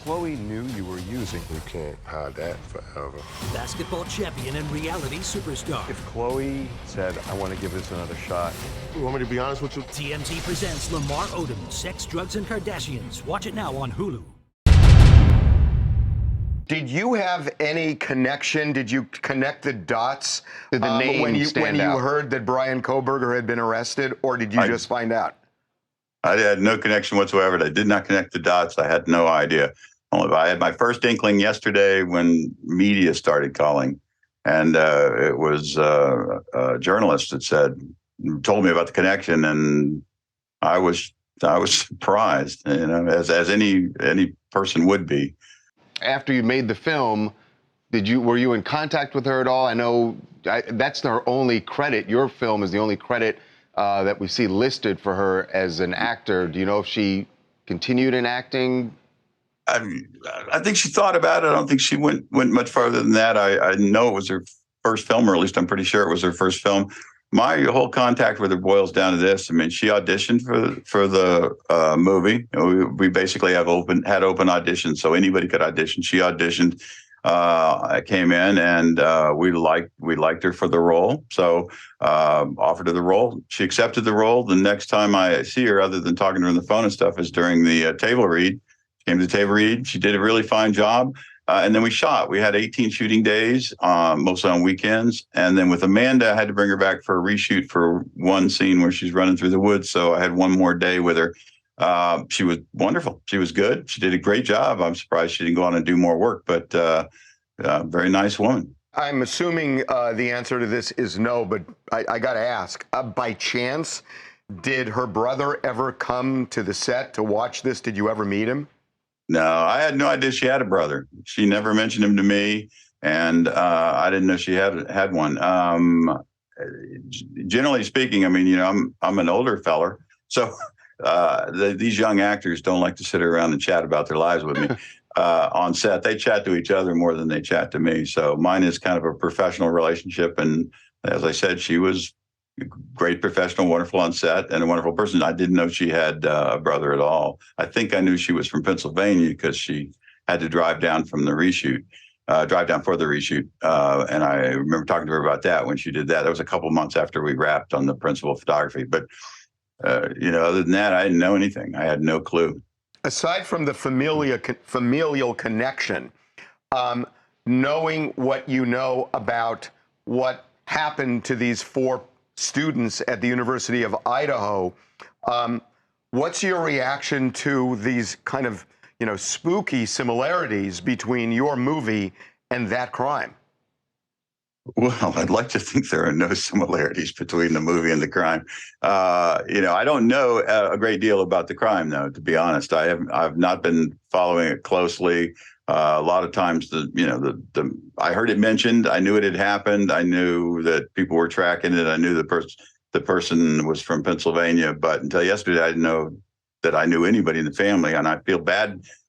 Chloe knew you were using. We can't hide that forever. Basketball champion and reality superstar. If Chloe said, I want to give this another shot. You want me to be honest with you? TMZ presents Lamar Odom, Sex, Drugs, and Kardashians. Watch it now on Hulu. Did you have any connection? Did you connect the dots Did the name when you stand out? heard that Bryan Kohberger had been arrested, or did you just find out? I had no connection whatsoever. I did not connect the dots. I had no idea. I had my first inkling yesterday when media started calling, and it was a journalist that told me about the connection, and I was surprised, as any person would be. After you made the film, were you in contact with her at all? I know that's her only credit. Your film is the only credit that we see listed for her as an actor. Do you know if she continued in acting? I think she thought about it. I don't think she went much farther than that. I know it was her first film, or at least I'm pretty sure it was her first film. My whole contact with her boils down to this. I mean, she auditioned for the movie. We basically had open auditions, so anybody could audition. She auditioned. I came in, and we liked her for the role, so offered her the role. She accepted the role. The next time I see her, other than talking to her on the phone and stuff, is during the table read. Came to the table read. She did a really fine job. And then we shot. We had 18 shooting days, mostly on weekends. And then with Amanda, I had to bring her back for a reshoot for one scene where she's running through the woods. So I had one more day with her. She was wonderful. She was good. She did a great job. I'm surprised she didn't go on and do more work, but very nice woman. I'm assuming the answer to this is no, but I got to ask. By chance, did her brother ever come to the set to watch this? Did you ever meet him? No, I had no idea she had a brother. She never mentioned him to me, and I didn't know she had one. Generally speaking, I mean, I'm an older feller, so these young actors don't like to sit around and chat about their lives with me on set. They chat to each other more than they chat to me. So mine is kind of a professional relationship, and as I said, she was a great professional, wonderful on set, and a wonderful person. I didn't know she had a brother at all. I think I knew she was from Pennsylvania because she had to drive down for the reshoot. And I remember talking to her about that when she did that. That was a couple months after we wrapped on the principal of photography. But, other than that, I didn't know anything. I had no clue. Aside from the familial connection, knowing what you know about what happened to these 4 students at the University of Idaho, what's your reaction to these kind of, spooky similarities between your movie and that crime? Well, I'd like to think there are no similarities between the movie and the crime. I don't know a great deal about the crime, though, to be honest. I've not been following it closely. A lot of times, I heard it mentioned. I knew it had happened. I knew that people were tracking it. I knew the person was from Pennsylvania. But until yesterday, I didn't know that I knew anybody in the family, and I feel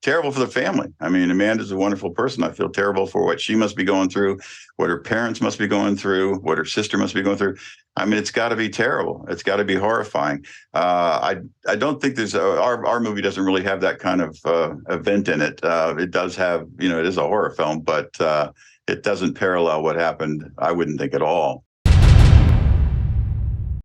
terrible for the family. I mean, Amanda's a wonderful person. I feel terrible for what she must be going through, what her parents must be going through, what her sister must be going through. I mean, it's got to be terrible. It's got to be horrifying. I don't think our movie doesn't really have that kind of event in it. It does have, it is a horror film, but it doesn't parallel what happened, I wouldn't think, at all.